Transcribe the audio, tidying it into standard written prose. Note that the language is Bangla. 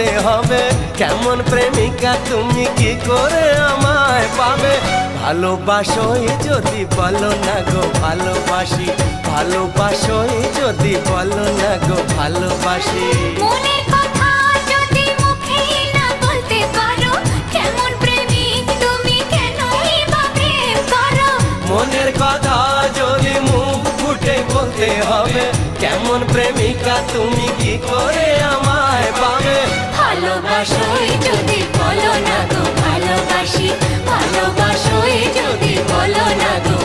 বলতে হবে কেমন প্রেমিকা তুমি কি করে আমায় পাবে। ভালোবাসোই যদি বলো না গো ভালোবাসি, ভালোবাসোই যদি বলো না গো ভালোবাসি। মনের কথা যদি মুখে না বলতে পারো কেমন প্রেমিক তুমি কেনই বা প্রেম করো। মনের কথা যদি মুখ ফুটে বলতে হবে কেমন প্রেমিকা তুমি কি করে আমায় পাবে। ভালোবাসোই যদি বলো না গো ভালোবাসি, ভালোবাসোই যদি বলো না গো।